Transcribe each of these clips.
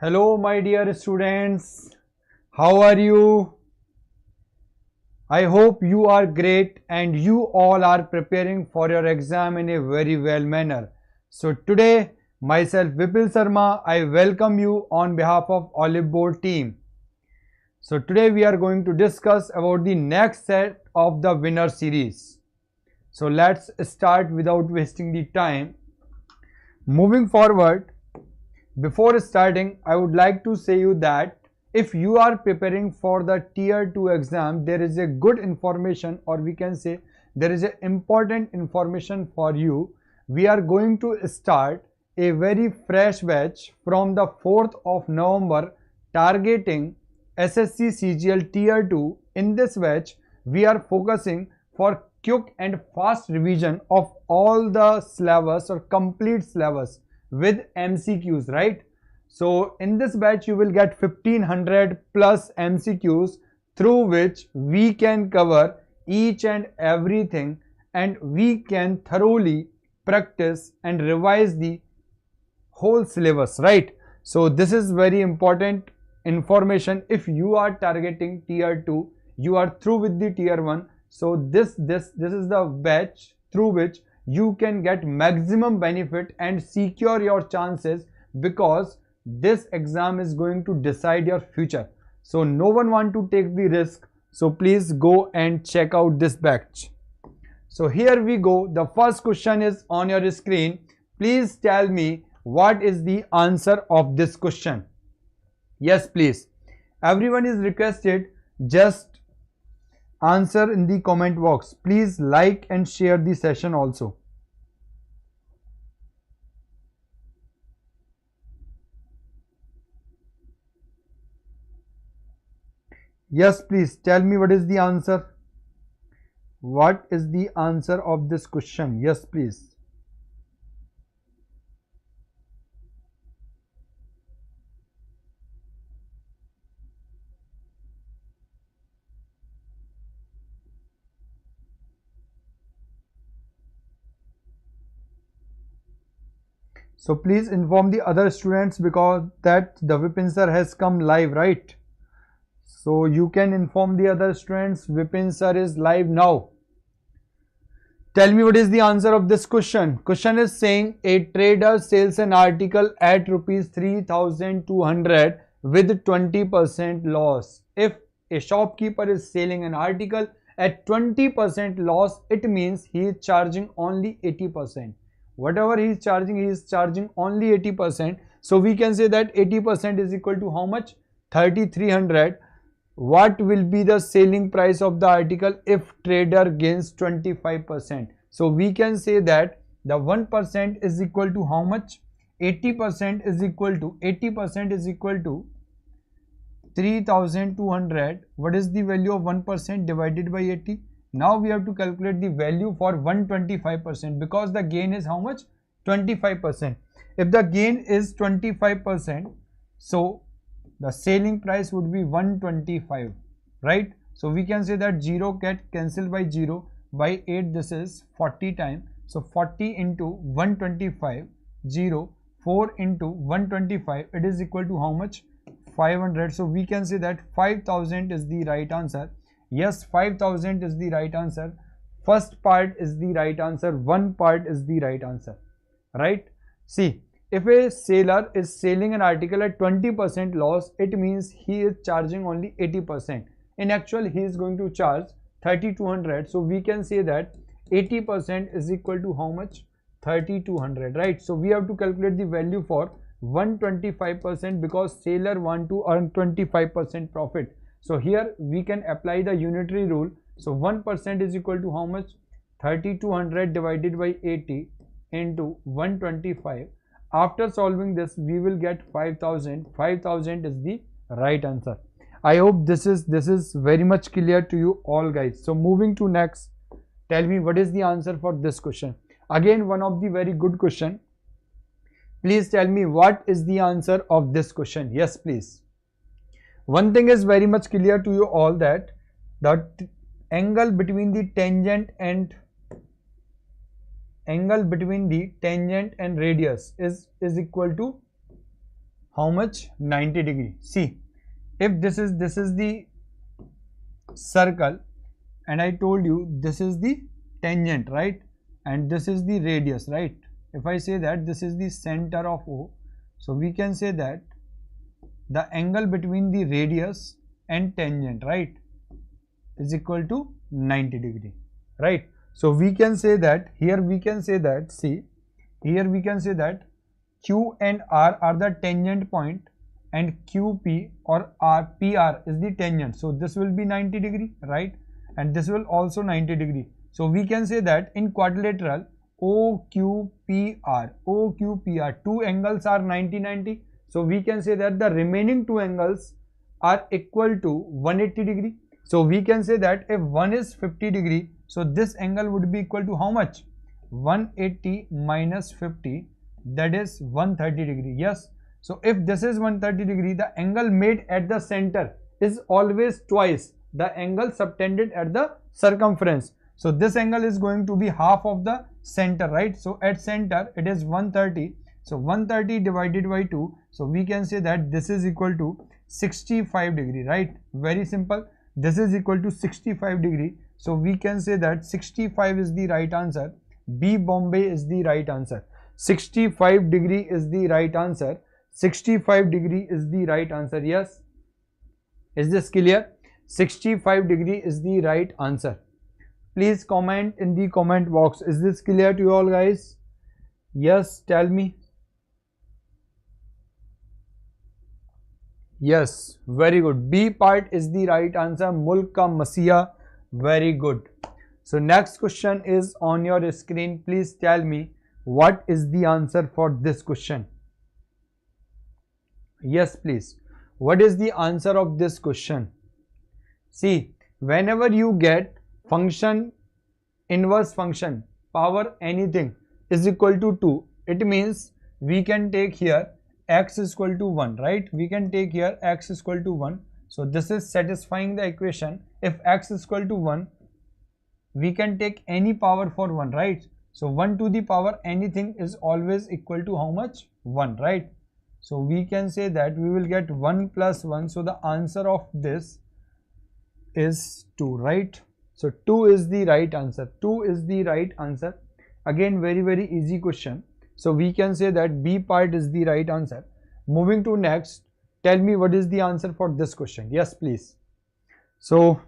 Hello, my dear students. How are you? I hope you are great and you all are preparing for your exam in a very well manner. So today, myself Vipin Sharma, I welcome you on behalf of oliveboard team. So today we are going to discuss about the next set of the winner series. So let's start without wasting the time. Moving forward, before starting, I would like to say you that if you are preparing for the tier 2 exam, there is a good information, or we can say there is a important information for you. We are going to start a very fresh batch from the 4th of November targeting SSC CGL tier 2. In this batch, we are focusing for quick and fast revision of all the syllabus or complete syllabus with MCQs, right? So in this batch you will get 1500 plus MCQs through which we can cover each and everything, and we can thoroughly practice and revise the whole syllabus, right? So this is very important information. If you are targeting tier 2, you are through with the tier 1, so this is the batch through which you can get maximum benefit and secure your chances, because this exam is going to decide your future. So no one want to take the risk, so please go and check out this batch. So here we go. The first question is on your screen. Please tell me what is the answer of this question. Yes, please, everyone is requested, just answer in the comment box. Please like and share the session also. Yes, please tell me what is the answer. What is the answer of this question? Yes, please. So please inform the other students, because that the Vipin sir has come live, right? So you can inform the other students Vipin sir is live now. Tell me what is the answer of this question. Question is saying a trader sells an article at rupees 3200 with 20% loss. If a shopkeeper is selling an article at 20% loss, it means he is charging only 80%. Whatever he is charging only 80%. So we can say that 80% is equal to how much? 3300. What will be the selling price of the article if trader gains 25%? So we can say that the 1% is equal to how much? 80% is equal to 3200. What is the value of 1% divided by 80? Now we have to calculate the value for 125%, because the gain is how much? 25%. If the gain is 25%, so the selling price would be 125, right? So we can say that 0 get cancelled by 0 by 8. This is 40 times. So 40 into 125, 0, 4 into 125, it is equal to how much? 500. So we can say that 5000 is the right answer. Yes, 5000 is the right answer. First part is the right answer. One part is the right answer, right? See, if a seller is selling an article at 20% loss, it means he is charging only 80%. In actual, he is going to charge 3200. So we can say that 80% is equal to how much? 3200, right? So we have to calculate the value for 125%, because seller want to earn 25% profit. So here we can apply the unitary rule. So 1% is equal to how much? 3200 divided by 80 into 125. After solving this, we will get 5000. 5000 is the right answer. I hope this is very much clear to you all, guys. So moving to next, tell me what is the answer for this question. Again, one of the very good question. Please tell me what is the answer of this question. Yes, please. One thing is very much clear to you all, that the angle between the tangent and radius is equal to how much? 90 degree. See, if this is the circle, and I told you this is the tangent, right? And this is the radius, right? If I say that this is the center of O, so we can say that the angle between the radius and tangent, right, is equal to 90 degree, right? So we can say that here, we can say that, see, here we can say that Q and R are the tangent point, and QP or PR is the tangent. So this will be 90 degree, right? And this will also 90 degree. So we can say that in quadrilateral OQPR, two angles are 90-90. So we can say that the remaining two angles are equal to 180 degree. So we can say that if one is 50 degree, so this angle would be equal to how much? 180 minus 50, that is 130 degree. Yes. So if this is 130 degree, the angle made at the center is always twice the angle subtended at the circumference. So this angle is going to be half of the center, right? So at center it is 130. So 130 divided by 2. So we can say that this is equal to 65 degree, right? Very simple. This is equal to 65 degree. So we can say that 65 is the right answer. B Bombay is the right answer. 65 degree is the right answer. 65 degree is the right answer. Yes. Is this clear? 65 degree is the right answer. Please comment in the comment box. Is this clear to you all, guys? Yes, tell me. Yes, very good. B part is the right answer. Mulk ka masiha. Very good. So next question is on your screen. Please tell me what is the answer for this question. Yes, please. What is the answer of this question? See, whenever you get function, inverse function, power anything is equal to 2, it means we can take here x is equal to 1, right? We can take here x is equal to 1. So this is satisfying the equation. If x is equal to 1, we can take any power for 1, right? So 1 to the power anything is always equal to how much? 1, right? So we can say that we will get 1 plus 1. So the answer of this is 2, right? So 2 is the right answer. 2 is the right answer. Again, very easy question. So we can say that B part is the right answer. Moving to next, tell me what is the answer for this question. Yes, please. So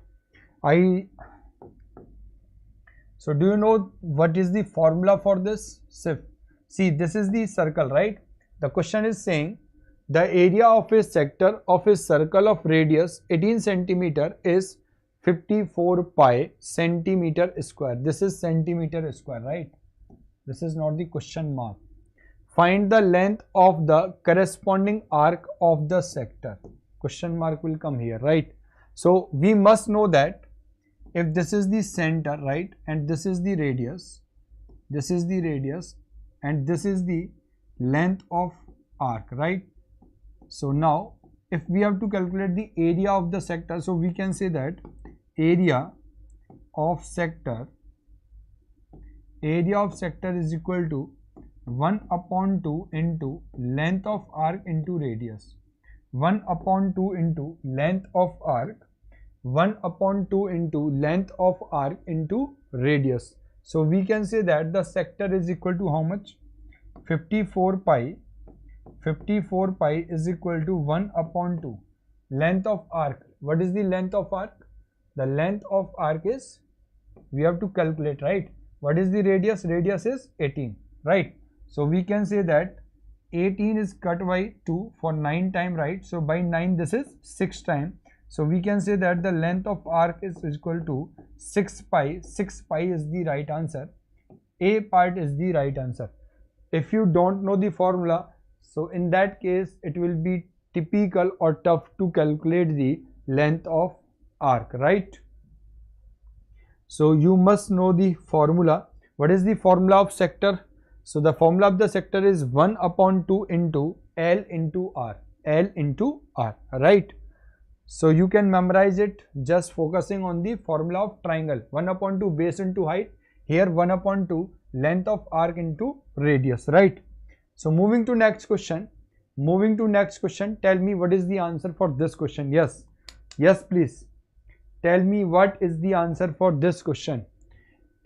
do you know what is the formula for this? See, this is the circle, right? The question is saying the area of a sector of a circle of radius 18 centimeter is 54 pi centimeter square. This is centimeter square, right? This is not the question mark. Find the length of the corresponding arc of the sector. Question mark will come here, right? So we must know that if this is the center, right, and this is the radius, and this is the length of arc, right? So now if we have to calculate the area of the sector, so we can say that area of sector is equal to 1 upon 2 into length of arc into radius. 1 upon 2 into length of arc, 1 upon 2 into length of arc into radius. So we can say that the sector is equal to how much? 54 pi is equal to 1 upon 2. Length of arc. What is the length of arc? The length of arc is, we have to calculate, right? What is the radius? Radius is 18, right? So we can say that 18 is cut by 2 for 9 time, right? So by 9 this is 6 time. So we can say that the length of arc is equal to 6 pi. 6 pi is the right answer. A part is the right answer. If you don't know the formula, so in that case it will be typical or tough to calculate the length of arc, right? So you must know the formula. What is the formula of sector? So the formula of the sector is 1 upon 2 into L into R. L into R, right? So you can memorize it just focusing on the formula of triangle. 1 upon 2 base into height. Here 1 upon 2 length of arc into radius, right? So moving to next question. Moving to next question. Tell me what is the answer for this question. Yes. Yes, please. Tell me what is the answer for this question.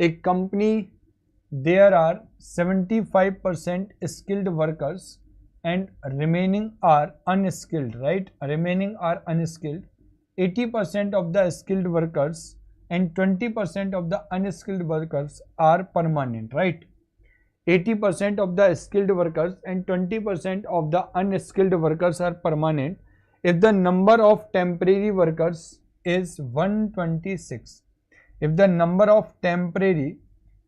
A company, there are 75% skilled workers and remaining are unskilled, right? Remaining are unskilled. 80% of the skilled workers and 20% of the unskilled workers are permanent, right? 80% of the skilled workers and 20% of the unskilled workers are permanent. If the number of temporary workers is 126, if the number of temporary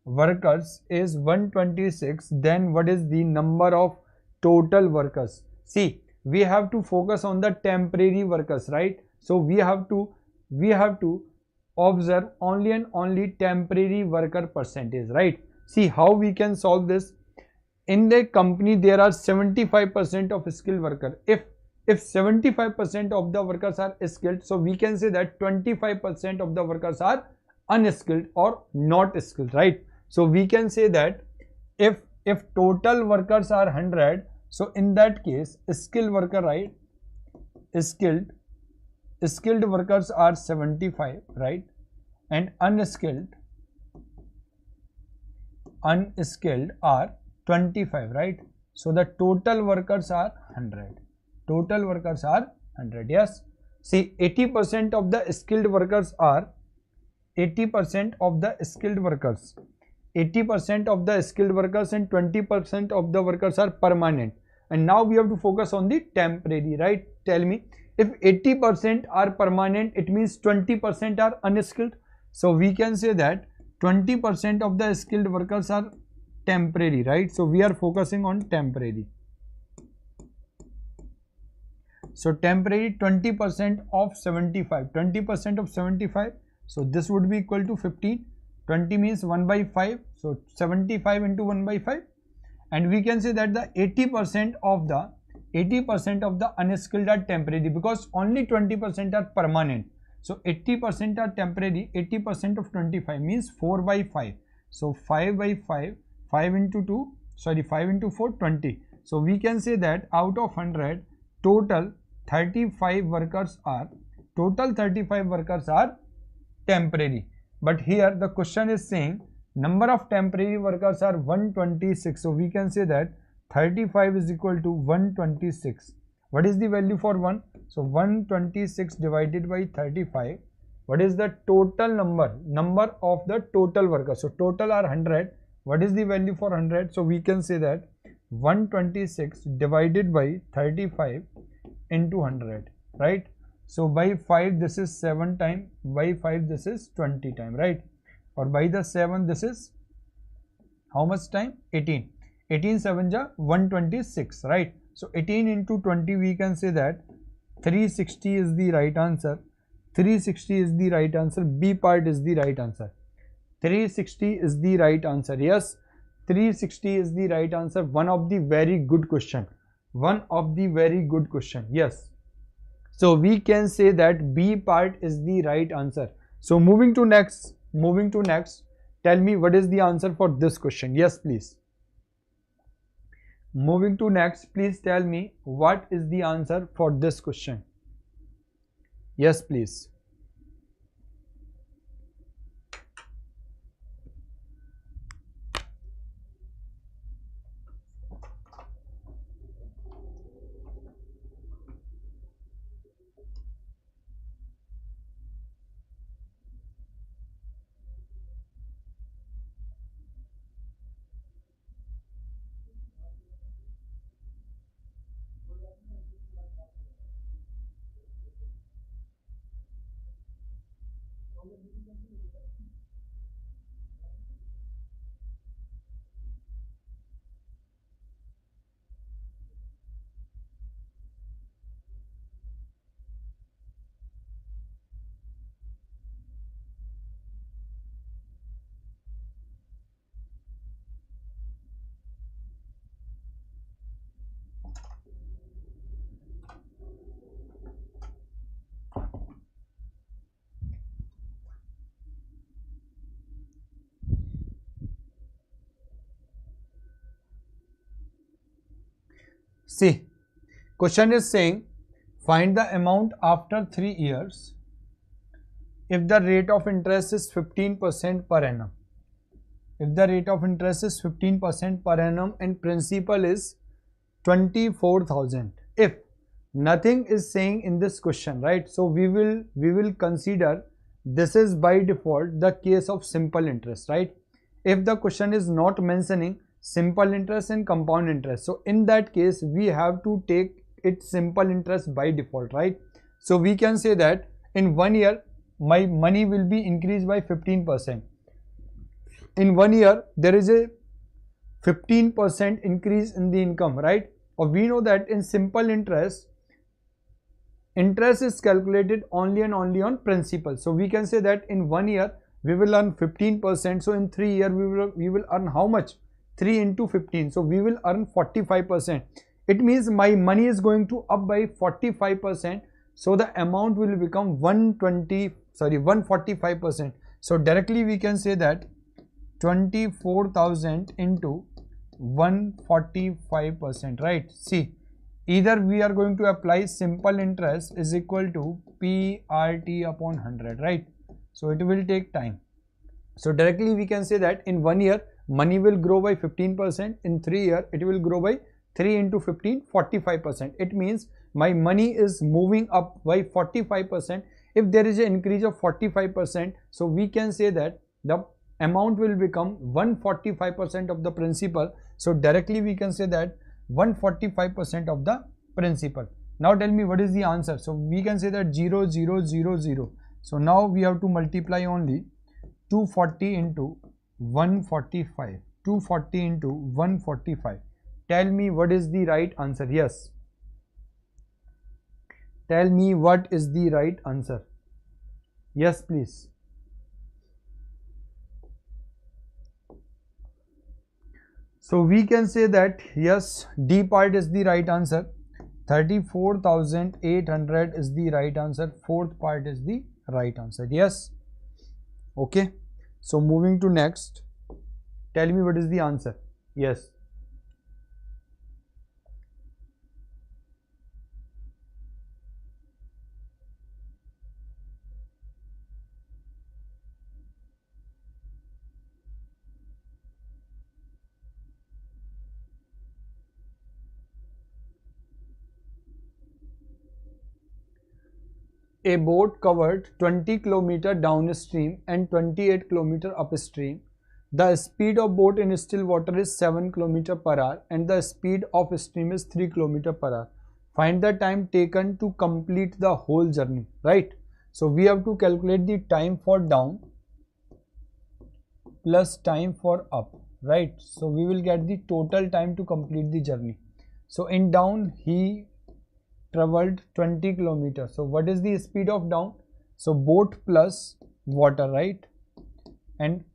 workers is 126, then what is the number of total workers? See, we have to focus on the temporary workers, right? So we have to observe only and only temporary worker percentage, right? See how we can solve this. In the company there are 75% of skilled worker. If 75% of the workers are skilled, so we can say that 25% of the workers are unskilled or not skilled, right? So we can say that if total workers are 100, so in that case skilled worker, right, skilled workers are 75, right, and unskilled are 25, right? So the total workers are 100. Total workers are 100. Yes. See, 80% of the skilled workers are 80% of the skilled workers. 80% of the skilled workers and 20% of the workers are permanent. And now we have to focus on the temporary, right? Tell me, if 80% are permanent, it means 20% are unskilled. So we can say that 20% of the skilled workers are temporary, right? So we are focusing on temporary. So temporary, 20% of 75, 20% of 75. So this would be equal to 15. 20 means 1 by 5. So 75 into 1 by 5. And we can say that the 80% of the unskilled are temporary, because only 20% are permanent. So 80% are temporary. 80% of 25 means 4 by 5. So 5 by 5, 5 into 2, sorry, 5 into 4, 20. So we can say that out of 100, total 35 workers are temporary. But here the question is saying number of temporary workers are 126. So we can say that 35 is equal to 126. What is the value for 1? So 126 divided by 35. What is the total number of the total workers? So total are 100. What is the value for 100? So we can say that 126 divided by 35 into 100, right? So by 5 this is 7 time, by 5 this is 20 time, right? Or by the 7 this is how much time? 18. 18 7 ja 126, right? So 18 into 20, we can say that 360 is the right answer. 360 is the right answer. B part is the right answer. 360 is the right answer. Yes, 360 is the right answer. One of the very good question. One of the very good question. Yes. So we can say that B part is the right answer. So moving to next. Tell me what is the answer for this question. Yes, please. Moving to next, please tell me what is the answer for this question. Yes, please. See, Question is saying find the amount after 3 years if the rate of interest is 15% per annum. If the rate of interest is 15% per annum and principal is 24,000. If nothing is saying in this question, right? So we will consider this is by default the case of simple interest, right? If the question is not mentioning simple interest and compound interest, so in that case we have to take it simple interest by default, right? So we can say that in 1 year my money will be increased by 15%. In 1 year there is a 15% increase in the income, right? Or we know that in simple interest is calculated only and only on principal. So we can say that in 1 year we will earn 15%. So in 3 years we will earn how much? 3 into 15. So we will earn 45%. It means my money is going to up by 45%. So the amount will become 145%. So directly we can say that 24,000 into 145%, right? See, either we are going to apply simple interest is equal to PRT upon 100, right? So it will take time. So directly we can say that in 1 year money will grow by 15%. In 3 years it will grow by 3 into 15, 45%. It means my money is moving up by 45%. If there is an increase of 45%, so we can say that the amount will become 145% of the principal. So directly we can say that 145% of the principal. Now tell me what is the answer. So we can say that 0, 0, 0, 0. So now we have to multiply only 240 into 145. 240 into 145. Tell me what is the right answer. Yes. Tell me what is the right answer. Yes, please. So we can say that yes, D part is the right answer. 34,800 is the right answer. Fourth part is the right answer. Yes. Okay. So moving to next. Tell me what is the answer. Yes. A boat covered 20 km downstream and 28 km upstream. The speed of boat in still water is 7 km per hour and the speed of stream is 3 km per hour. Find the time taken to complete the whole journey, right? So we have to calculate the time for down plus time for up, right? So we will get the total time to complete the journey. So in down he traveled 20 kilometers. So what is the speed of down? So boat plus water, right? And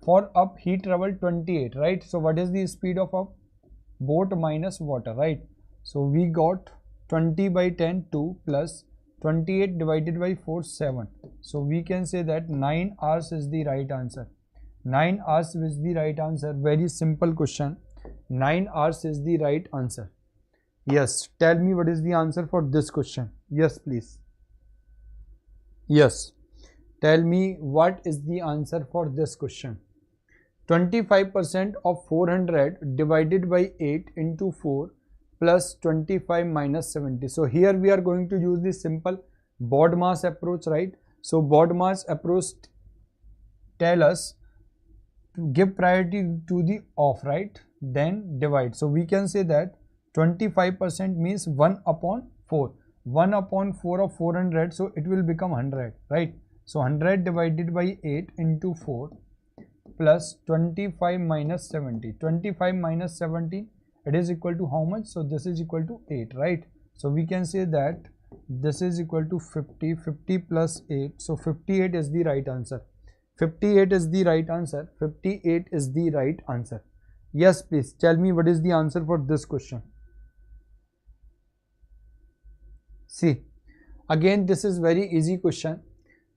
for up he traveled 28, right? So what is the speed of up? Boat minus water, right? So we got 20 by 10 2 plus 28 divided by 4 7. So we can say that 9 hours is the right answer. 9 hours is the right answer. Very simple question. 9 hours is the right answer. Yes, tell me what is the answer for this question. Yes, please. Yes, tell me what is the answer for this question. 25% of 400 divided by 8 into 4 plus 25 minus 70. So here we are going to use the simple board mass approach, right? So board mass approach tell us to give priority to the off, right? Then divide. So we can say that 25% means 1 upon 4. 1 upon 4 of 400, so it will become 100, right? So 100 divided by 8 into 4 plus 25 minus 70. 25 minus 70, it is equal to how much? So this is equal to 8, right? So we can say that this is equal to 50. 50 plus 8, so 58 is the right answer. 58 is the right answer. 58 is the right answer. Yes, please tell me what is the answer for this question. See, again this is very easy question.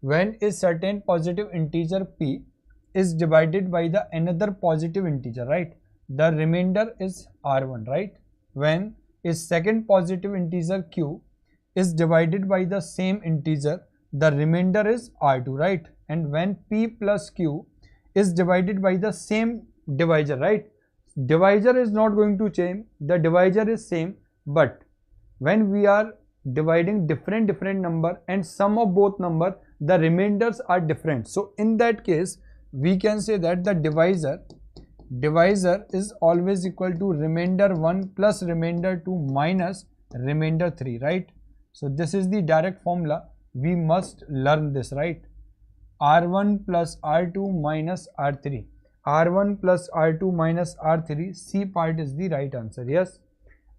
When a certain positive integer p is divided by the another positive integer, right? The remainder is r1, right? When is second positive integer q is divided by the same integer, the remainder is r2, right? And when p plus q is divided by the same divisor, right? Divisor is not going to change, the divisor is same, but when we are dividing different number and sum of both number, the remainders are different. So in that case, we can say that the divisor is always equal to remainder 1 plus remainder 2 minus remainder 3, right? So this is the direct formula. We must learn this, right? R1 plus R2 minus R3. R1 plus R2 minus R3. C part is the right answer. Yes.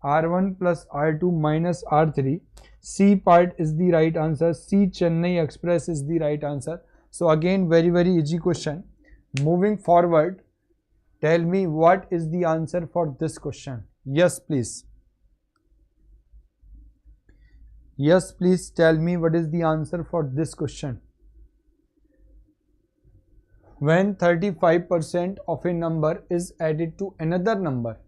R1 plus R2 minus R3. C part is the right answer. C Chennai Express is the right answer. So again, very easy question. Moving forward, tell me what is the answer for this question. Yes, please. Yes, please tell me what is the answer for this question. When 35% of a number is added to another number,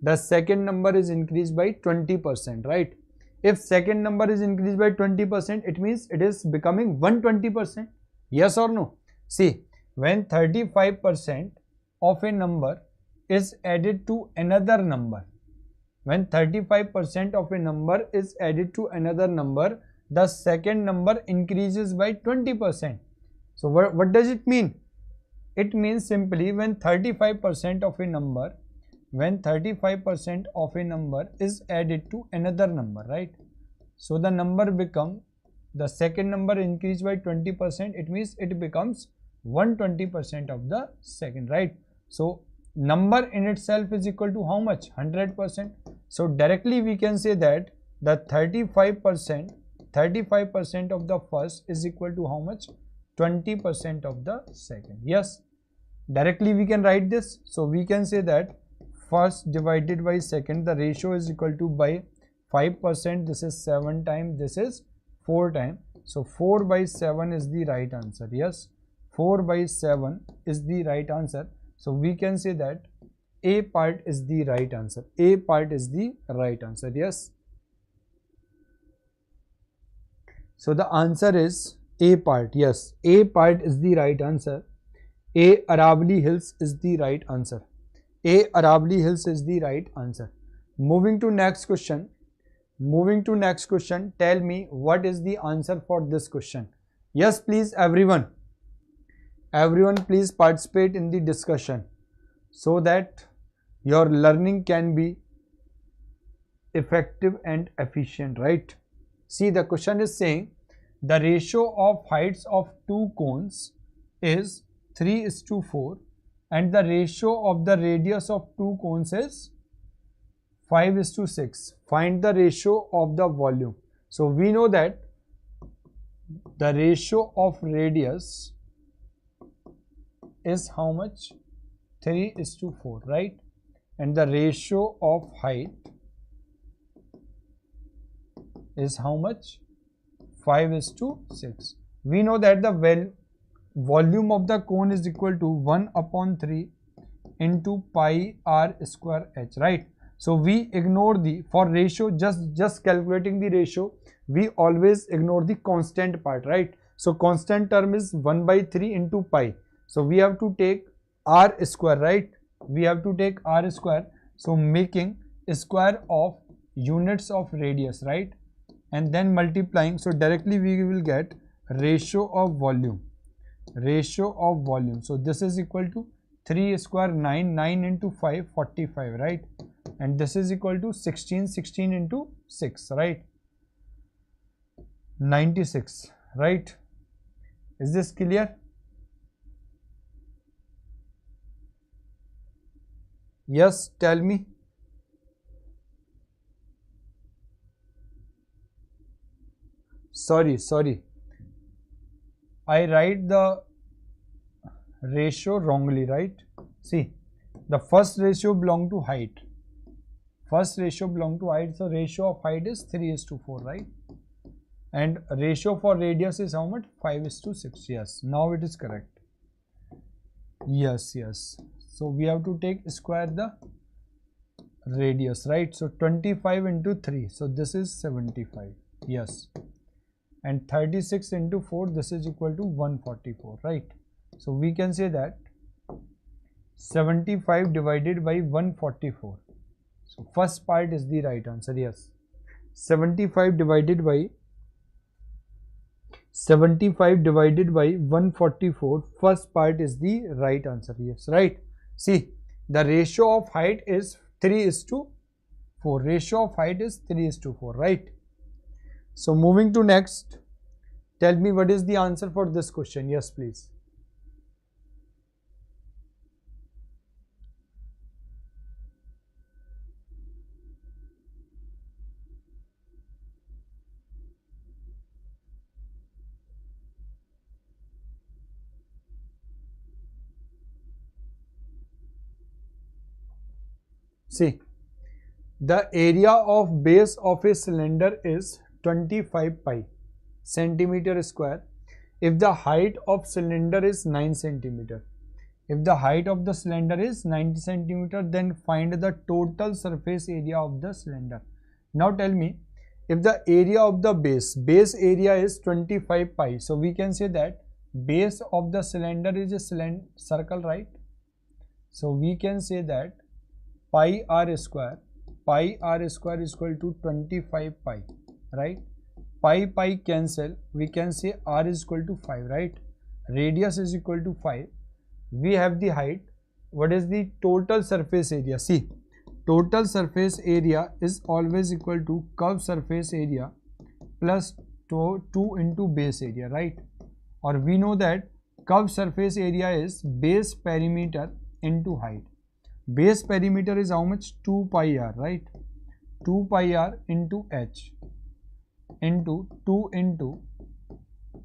the second number is increased by 20%, right? If second number is increased by 20%, it means it is becoming 120%. Yes or no? See, when 35% of a number is added to another number, when 35% of a number is added to another number, the second number increases by 20%. So what does it mean? It means simply when 35% of a number, when 35% of a number is added to another number, right? So the number become, the second number increased by 20%, it means it becomes 120% of the second, right? So number in itself is equal to how much? 100%. So directly we can say that the 35% of the first is equal to how much? 20% of the second. Yes, directly we can write this. So we can say that first divided by second, the ratio is equal to by 5%. This is 7 times, this is 4 times. So 4 by 7 is the right answer. Yes, 4 by 7 is the right answer. So we can say that A part is the right answer. A part is the right answer. Yes. So the answer is A part. Yes, A part is the right answer. A Aravali Hills is the right answer. A Aravali Hills is the right answer. Moving to next question. Tell me what is the answer for this question. Yes, please everyone. Everyone please participate in the discussion so that your learning can be effective and efficient, right? See, the question is saying the ratio of heights of two cones is 3:4 and the ratio of the radius of two cones is 5:6. Find the ratio of the volume. So we know that the ratio of radius is how much? 3:4, right? And the ratio of height is how much? 5:6. We know that the volume of the cone is equal to 1/3 into pi r square h, right? So we ignore the, for ratio, just calculating the ratio, we always ignore the constant part, right? So constant term is 1/3 into pi. So we have to take r square, right? We have to take r square. So making square of units of radius, right? And then multiplying. So directly we will get ratio of volume. So this is equal to 3 square 9 into 5 45, right? And this is equal to 16 into 6, right? 96, right? Is this clear? Yes, tell me. Sorry. I write the ratio wrongly, right? See, the first ratio belong to height. So ratio of height is 3:4, right? And ratio for radius is how much? 5:6. Yes, now it is correct. Yes. So we have to take square the radius, right? So 25 into 3, so this is 75, yes, and 36 into 4, this is equal to 144, right? So we can say that 75 divided by 144, so first part is the right answer, yes. 75 divided by 144, first part is the right answer, yes, right? See, the ratio of height is 3:4, ratio of height is 3:4, right? So moving to next, tell me what is the answer for this question, yes please. See, the area of base of a cylinder is 25 pi centimeter square if the height of cylinder is 9 centimeter. If the height of the cylinder is 90 centimeter, then find the total surface area of the cylinder. Now tell me, if the area of the base area is 25 pi, so we can say that base of the cylinder is a circle, right? So we can say that pi r square is equal to 25 pi, right? Pi cancel, we can say r is equal to 5, right? Radius is equal to 5. We have the height. What is the total surface area? See, total surface area is always equal to curved surface area plus 2 into base area, right? Or we know that curved surface area is base perimeter into height. Base perimeter is how much? 2 pi r, right? 2 pi r into h into 2 into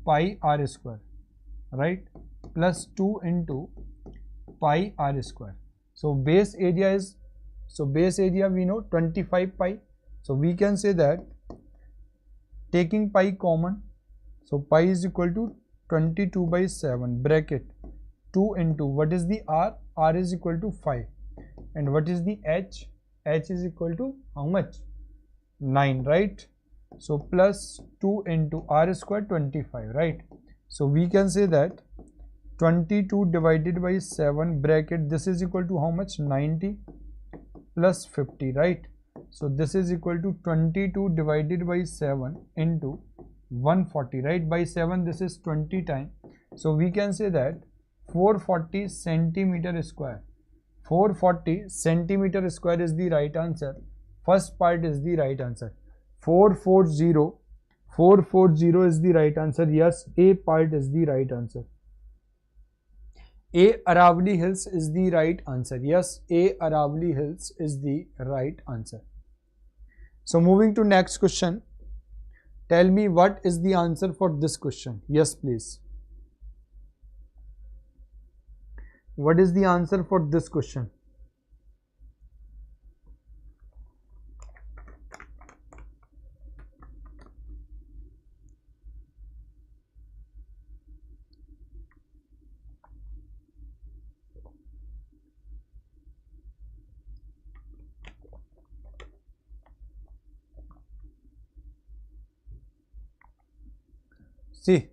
pi r square, right? Plus 2 into pi r square. So base area is, we know 25 pi. So we can say that taking pi common, so pi is equal to 22 by 7 bracket 2 into, what is the r? R is equal to 5. And what is the h? H is equal to how much? 9, right? So plus 2 into r square 25, right? So we can say that 22 divided by 7 bracket, this is equal to how much? 90 plus 50, right? So this is equal to 22 divided by 7 into 140, right? By 7, this is 20 times. So we can say that 440 centimeter square. 440 centimeter square is the right answer. First part is the right answer. 440 is the right answer. Yes, A part is the right answer. A Aravali Hills is the right answer. Yes, A Aravali Hills is the right answer. So moving to next question. Tell me what is the answer for this question. Yes, please. What is the answer for this question? See,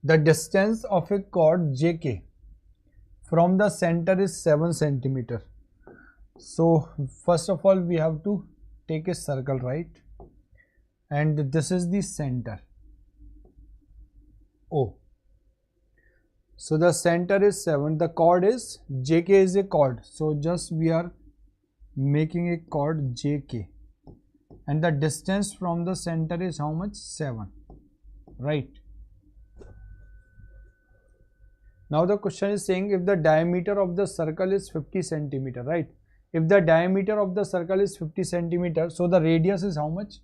the distance of a chord JK from the center is 7 centimeter. So first of all, we have to take a circle, right? And this is the center O. So the center is 7. The chord is JK is a chord. So just we are making a chord JK. And the distance from the center is how much? 7, right? Now the question is saying if the diameter of the circle is 50 centimeter, right? If the diameter of the circle is 50 centimeter, so the radius is how much?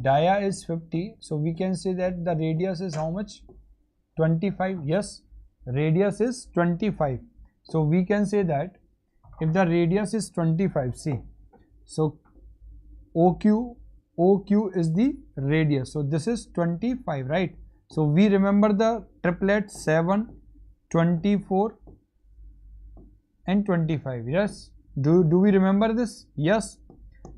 Dia is 50, so we can say that the radius is how much? 25. Yes, radius is 25. So we can say that if the radius is 25, see, so OQ is the radius. So this is 25, right? So we remember the triplet 7, 24 and 25. Yes. Do we remember this? Yes.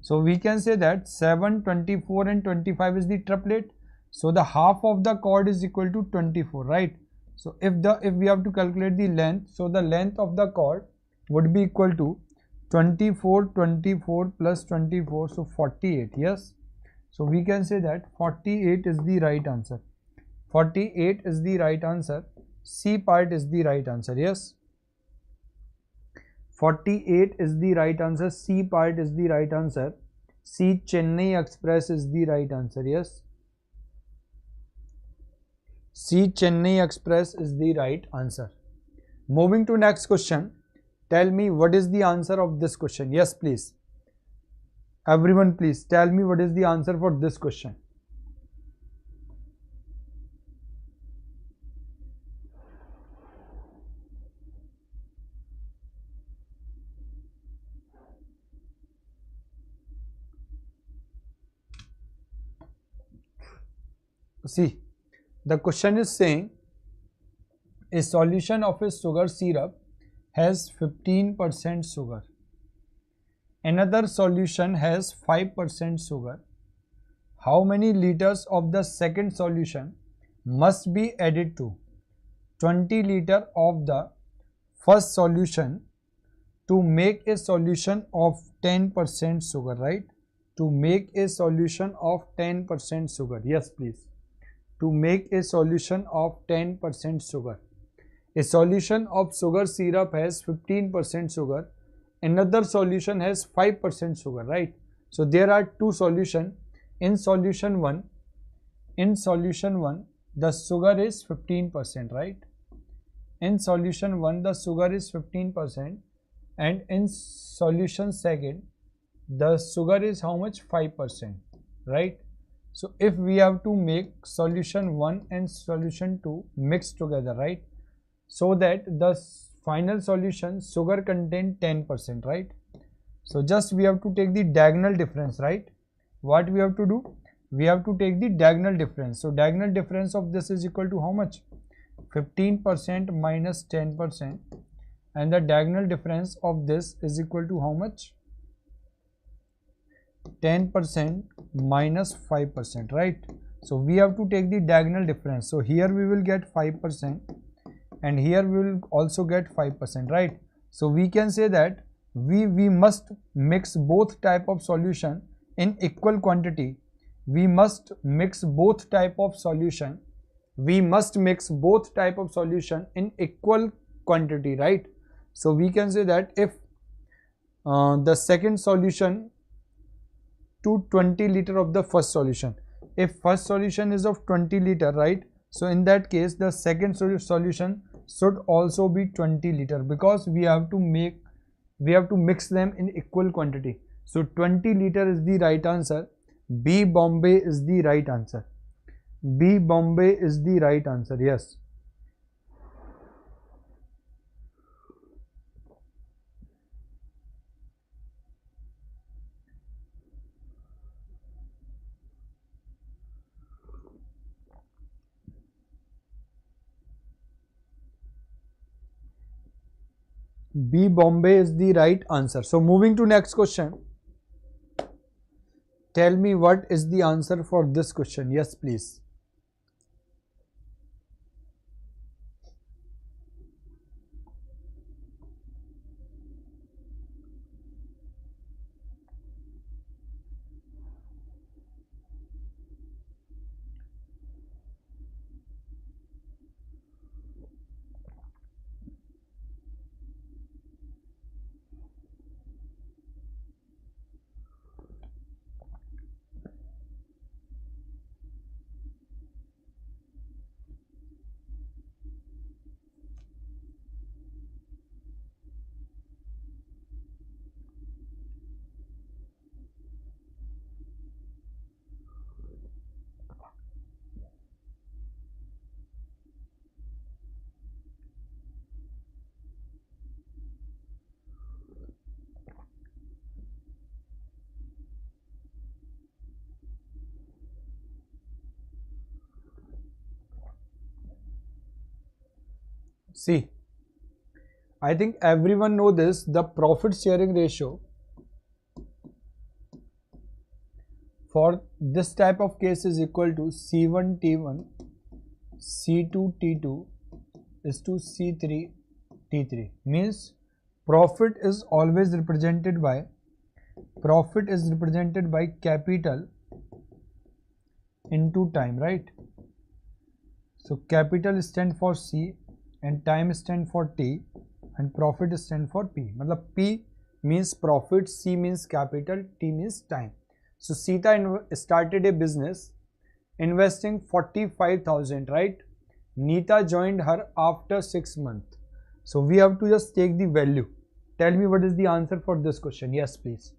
So we can say that 7, 24 and 25 is the triplet. So the half of the chord is equal to 24, right? So if we have to calculate the length, so the length of the chord would be equal to 24, 24 plus 24, so 48. Yes. So we can say that 48 is the right answer. 48 is the right answer. C part is the right answer. Yes. 48 is the right answer. C part is the right answer. C Chennai Express is the right answer. Yes. C Chennai Express is the right answer. Moving to next question. Tell me what is the answer of this question. Yes, please. Everyone, please tell me what is the answer for this question. See, the question is saying a solution of a sugar syrup has 15% sugar. Another solution has 5% sugar. How many liters of the second solution must be added to 20 liter of the first solution to make a solution of 10% sugar, right? To make a solution of 10% sugar. Yes, please. To make a solution of 10% sugar. A solution of sugar syrup has 15% sugar. Another solution has 5% sugar, right? So there are two solutions. In solution 1, the sugar is 15%, right? In solution 1, the sugar is 15%, and in solution 2, the sugar is how much? 5%, right? So if we have to make solution 1 and solution 2 mixed together, right? So that the final solution sugar contain 10%, right? So just we have to take the diagonal difference, right? What we have to do? We have to take the diagonal difference. So diagonal difference of this is equal to how much? 15% minus 10%, and the diagonal difference of this is equal to how much? 10% minus 5%, right? So we have to take the diagonal difference. So here we will get 5% and here we will also get 5%, right? So we can say that we must mix both type of solution in equal quantity. We must mix both type of solution. We must mix both type of solution in equal quantity, right? So we can say that if the second solution to 20 liter of the first solution, if first solution is of 20 liter, right? So in that case the second solution should also be 20 liter, because we have to mix them in equal quantity. So 20 liter is the right answer. B Bombay is the right answer. B Bombay is the right answer. Yes. B Bombay is the right answer. So moving to next question. Tell me what is the answer for this question. Yes, please. See, I think everyone know this, the profit sharing ratio for this type of case is equal to C1 T1, C2 T2 is to C3 T3. Means profit is always represented by capital into time, right? So capital stand for C and time stand for T and profit stand for P. Matlab P means profit, C means capital, T means time. So Sita started a business investing 45,000, right? Neeta joined her after 6 months. So we have to just take the value. Tell me what is the answer for this question. Yes, please.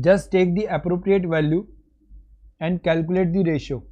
Just take the appropriate value and calculate the ratio.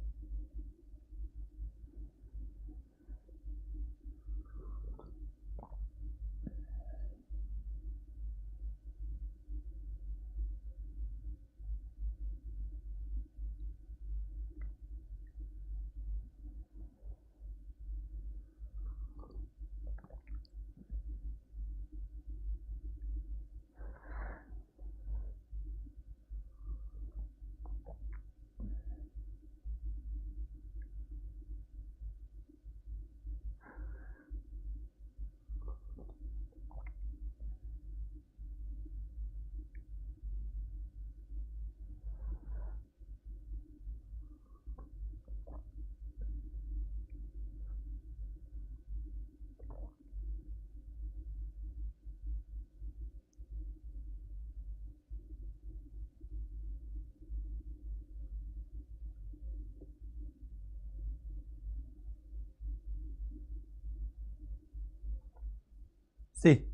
See,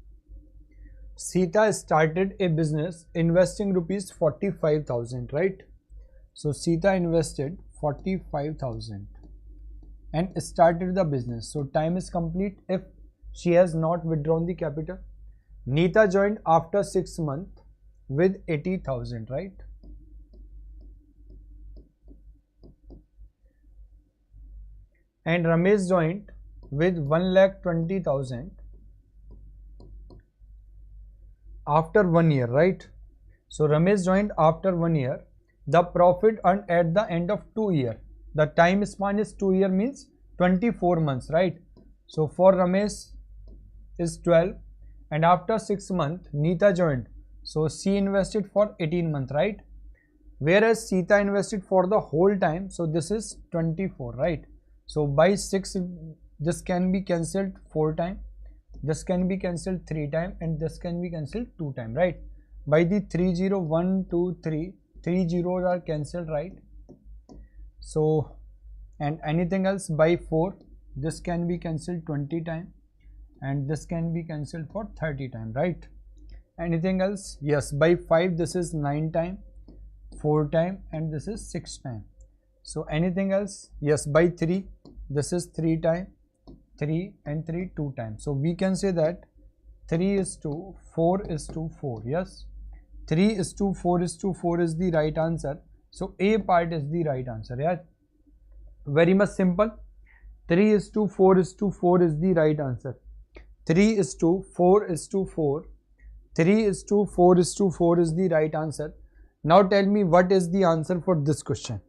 Sita started a business investing rupees 45,000, right? So Sita invested 45,000 and started the business. So time is complete if she has not withdrawn the capital. Neeta joined after 6 months with 80,000, right? And Ramesh joined with 1,20,000 after 1 year, right? So Ramesh joined after 1 year. The profit earned at the end of 2 years. The time span is 2 years, means 24 months, right? So for Ramesh is 12 and after 6 months Neeta joined. So she invested for 18 months, right? Whereas Sita invested for the whole time. So this is 24, right? So by 6 this can be cancelled 4 times. This can be cancelled 3 times and this can be cancelled 2 times, right? By the 3 0 1 2 3 3 zeros are cancelled, right? So and anything else by 4 this can be cancelled 20 times and this can be cancelled for 30 times, right? Anything else? Yes, by 5 this is 9 times, 4 times and this is 6 times. So anything else? Yes, by 3 this is 3 times, 3 and 3 2 times. So we can say that 3 is to 4 is to 4. Yes, 3 is to 4 is to 4 is the right answer. So A part is the right answer. Yeah, very much simple. 3 is to 4 is to 4 is the right answer. 3 is to 4 is to 4. 3 is to 4 is to 4 is the right answer. Now tell me what is the answer for this question.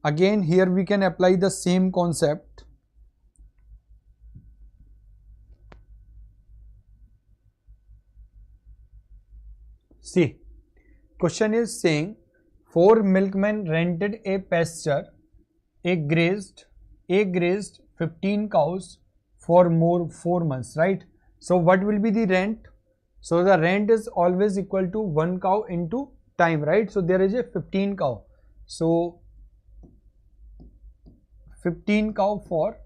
Again here we can apply the same concept. See, question is saying 4 milkmen rented a pasture. A grazed 15 cows for 4 months, right? So what will be the rent? So the rent is always equal to 1 cow into time, right? So there is a 15 cow. So 15 cow for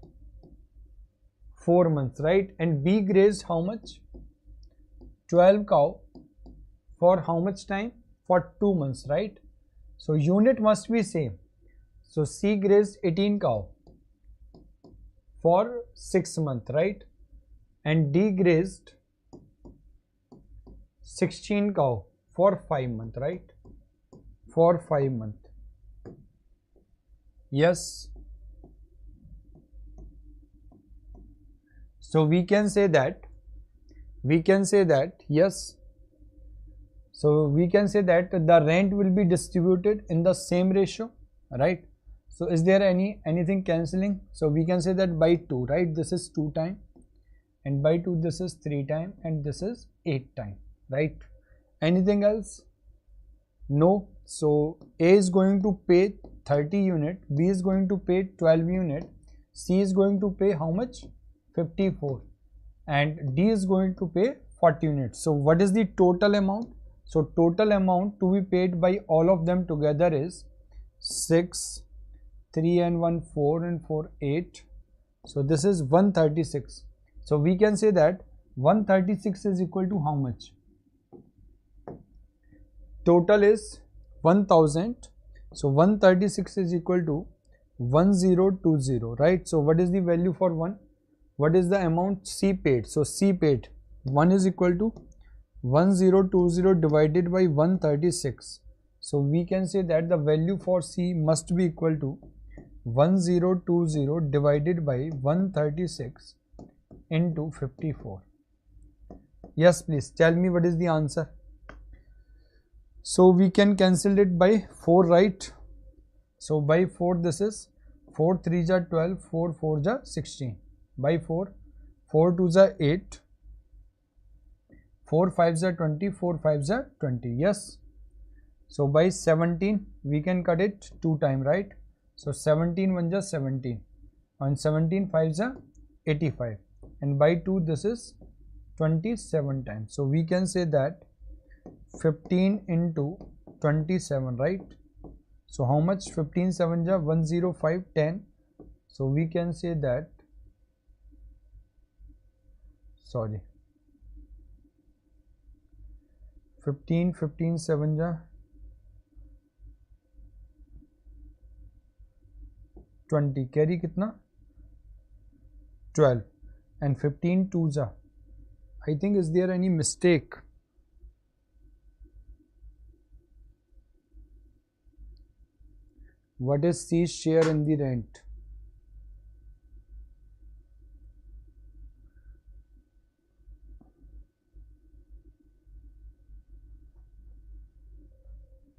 4 months, right? And B grazed how much? 12 cow for how much time? For 2 months, right? So unit must be same. So C grazed 18 cow for 6 months, right? And D grazed 16 cow for 5 months, right? for 5 months. Yes. So we can say that yes. So we can say that the rent will be distributed in the same ratio, right? So is there anything cancelling? So we can say that by 2, right? This is 2 time, and by 2 this is 3 time, and this is 8 time, right? Anything else? No. So A is going to pay 30 unit, B is going to pay 12 unit, C is going to pay how much? 54, and D is going to pay 40 units. So what is the total amount? So total amount to be paid by all of them together is 6, 3 and 1 4 and 4 8. So this is 136. So we can say that 136 is equal to how much? Total is 1000. So 136 is equal to 1020, right? So what is the value for 1? What is the amount C paid? So C paid 1 is equal to 1020 divided by 136. So we can say that the value for C must be equal to 1020 divided by 136 into 54. Yes, please tell me what is the answer. So we can cancel it by 4, right? So by 4 this is 4 3 ja 12, 4 4 ja 16. By 4, 4 2 ja 8, 4 5 ja 20, 4 5 ja 20. Yes. So by 17 we can cut it 2 times, right? So 17 1 ja 17, and 17 5 ja 85, and by 2 this is 27 times. So we can say that 15 into 27, right? So how much? 15 7 ja 105, 10. So we can say that, sorry, 15 7 ja 20, carry kitna 12, and 15 2 ja, I think, is there any mistake? What is C's share in the rent?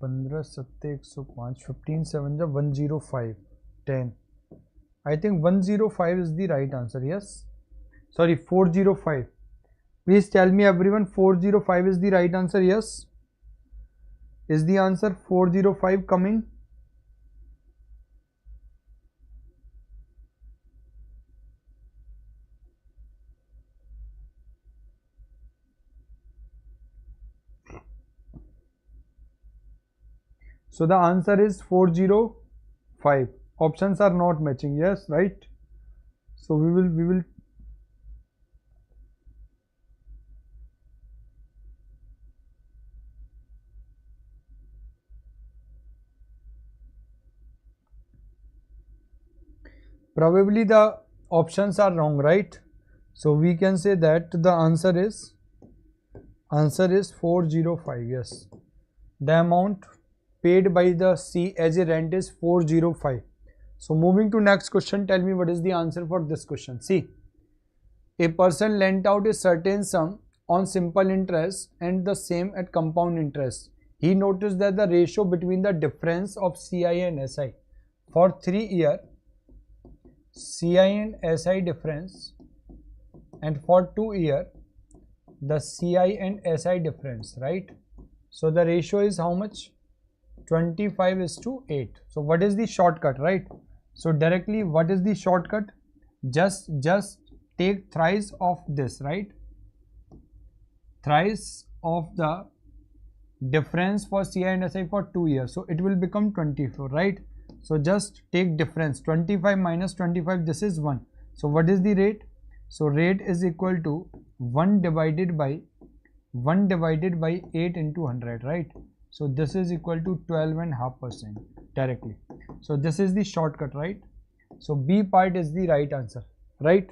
पंद्रह सत्ते 105, 15 7 ja 105, 10. I think 105 is the right answer. Yes, sorry, 405. Please tell me everyone, 405 is the right answer. Yes, is the answer 405 coming? So the answer is 405. Options are not matching. Yes, right? So we will probably the options are wrong, right? So we can say that the answer is 405. Yes, the amount paid by the C as a rent is 405. So moving to next question, tell me what is the answer for this question. See, a person lent out a certain sum on simple interest and the same at compound interest. He noticed that the ratio between the difference of CI and SI for 3 years, CI and SI difference, and for 2 years, the CI and SI difference, right? So the ratio is how much? 25:8. So what is the shortcut, right? So directly, what is the shortcut? Just take thrice of this, right? Thrice of the difference for CI and SI for 2 years. So it will become 24, right? So just take difference, 25 minus 25, this is 1. So what is the rate? So rate is equal to 1 divided by 8 into 100, right? So this is equal to 12.5% directly. So this is the shortcut, right? So B part is the right answer, right?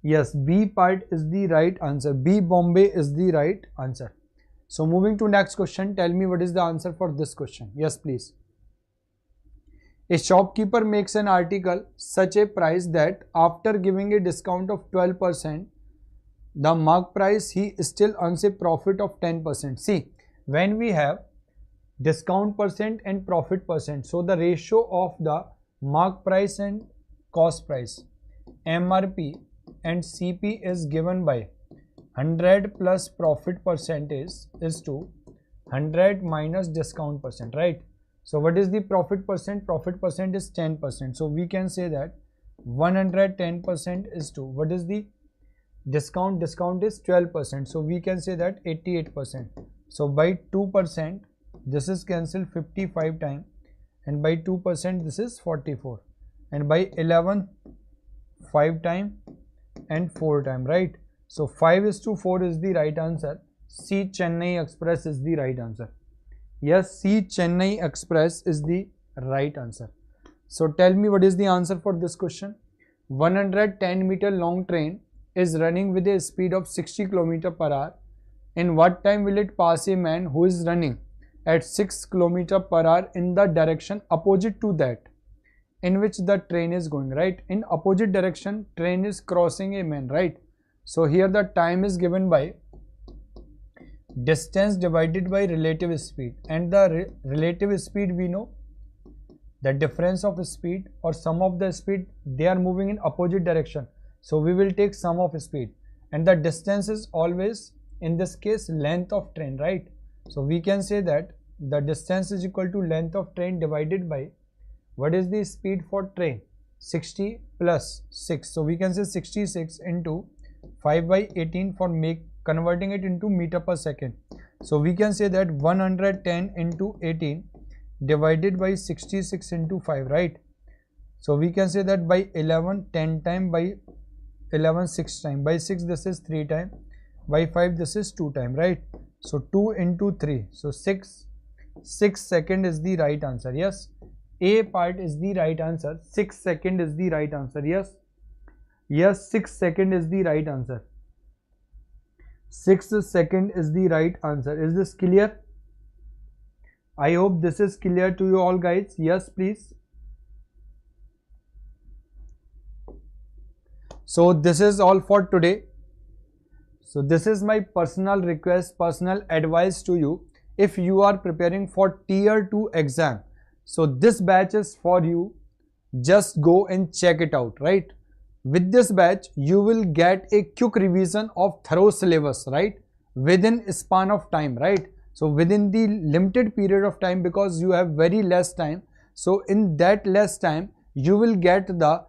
Yes, B part is the right answer. B Bombay is the right answer. So moving to next question, tell me what is the answer for this question. Yes, please. A shopkeeper makes an article such a price that after giving a discount of 12%, the mark price, he still earns a profit of 10%. See, when we have discount percent and profit percent, so the ratio of the mark price and cost price, MRP and CP is given by 100 plus profit percentage is to 100 minus discount percent, right? So what is the profit percent? Profit percent is 10%. So we can say that 110% is to, what is the discount? Discount is 12%. So we can say that 88%. So by 2%, this is cancelled 55 times, and by 2% this is 44, and by 11 5 times and 4 times, right? So 5:4 is the right answer. C Chennai Express is the right answer. Yes, C Chennai Express is the right answer. So tell me what is the answer for this question. 110-meter long train is running with a speed of 60 km per hour. In what time will it pass a man who is running at 6 km per hour in the direction opposite to that in which the train is going, right? In opposite direction, train is crossing a man, right? So here the time is given by distance divided by relative speed, and the relative speed we know, the difference of speed or sum of the speed, they are moving in opposite direction, so we will take sum of speed, and the distance is always in this case length of train, right? So we can say that the distance is equal to length of train divided by what is the speed for train, 60 plus 6, so we can say 66 into 5/18 for converting it into meter per second. So we can say that 110 into 18 divided by 66 into 5, right? So we can say that by 11 10 time, by 11 6 time, by 6 this is 3 time, by 5 this is 2 time, right? So 2 into 3, so 6 second is the right answer. Yes, A part is the right answer. 6 second is the right answer. Yes, 6 second is the right answer. 6 second is the right answer. Is this clear? I hope this is clear to you all, guys. Yes, please. So this is all for today. So this is my personal request, personal advice to you. If you are preparing for tier 2 exam, so this batch is for you. Just go and check it out, right? With this batch, you will get a quick revision of thorough syllabus, right? Within a span of time, right? So within the limited period of time, because you have very less time. So in that less time, you will get the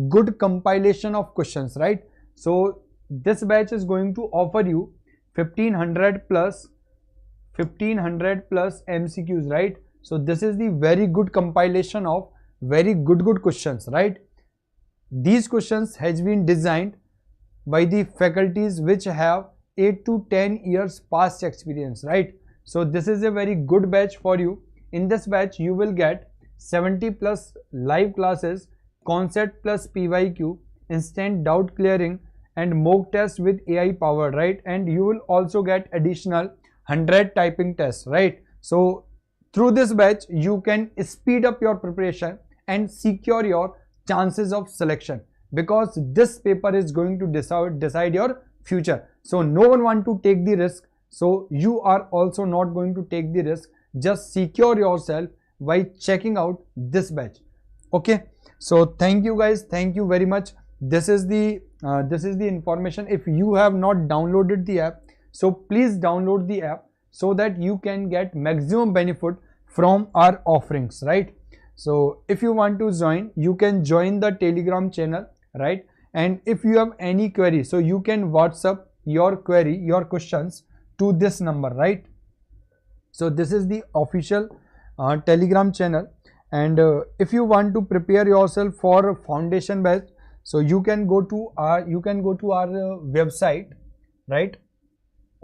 good compilation of questions, right? So this batch is going to offer you 1500 plus MCQs, right? So this is the very good compilation of very good questions, right? These questions has been designed by the faculties which have 8 to 10 years past experience, right? So this is a very good batch for you. In this batch, you will get 70 plus live classes, concept plus PYQ, instant doubt clearing, and mock test with AI powered, right? And you will also get additional 100 typing tests, right? So through this batch, you can speed up your preparation and secure your chances of selection, because this paper is going to decide your future. So no one want to take the risk, so you are also not going to take the risk. Just secure yourself by checking out this batch. Okay, so thank you guys, thank you very much. This is the information. If you have not downloaded the app, so please download the app so that you can get maximum benefit from our offerings, right? So if you want to join, you can join the Telegram channel, right? And if you have any query, so you can WhatsApp your query, your questions to this number, right? So this is the official Telegram channel. And if you want to prepare yourself for foundation batch, so you can go to our website, right?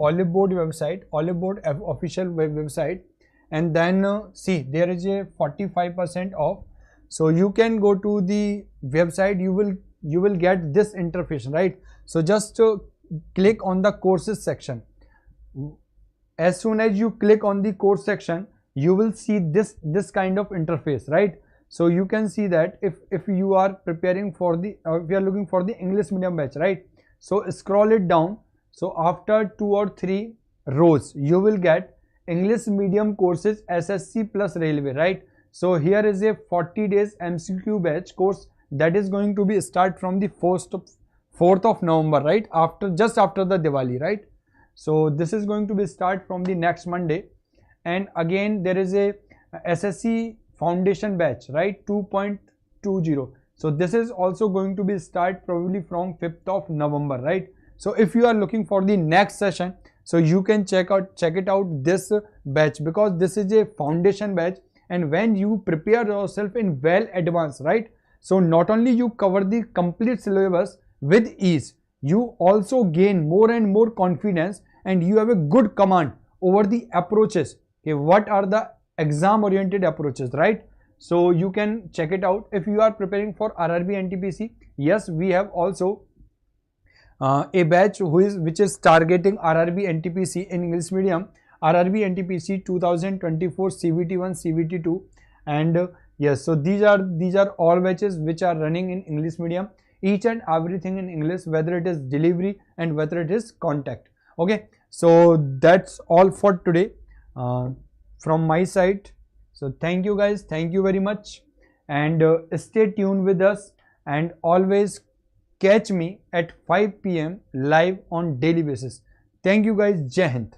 Oliveboard website, Oliveboard official website, and then see, there is a 45% off. So you can go to the website, you will get this interface, right? So just click on the courses section. as soon as you click on the course section, you will see this kind of interface, right? So you can see that if you are preparing for the if you are looking for the English medium batch, right? So scroll it down. So after 2 or 3 rows, you will get English medium courses SSC plus railway, right? So here is a 40 days MCQ batch course that is going to be start from the 4th of November, right? Just after the Diwali, right? So this is going to be start from the next Monday. And again there is a SSC foundation batch, right? 2.20. So this is also going to be start probably from 5th of November, right? So if you are looking for the next session, so you can check it out this batch, because this is a foundation batch, and when you prepare yourself in well advance, right? So not only you cover the complete syllabus with ease, you also gain more and more confidence, and you have a good command over the approaches. Okay, what are the exam oriented approaches, right? So you can check it out. If you are preparing for RRB NTPC, yes, we have also a batch which is targeting RRB NTPC in English medium, RRB NTPC 2024 CVT1 CVT2, and yes, so these are all batches which are running in English medium, each and everything in English, whether it is delivery and whether it is contact. Okay, so that's all for today from my side. So thank you guys, thank you very much, and stay tuned with us, and always catch me at 5 PM live on daily basis. Thank you guys. Jai Hind.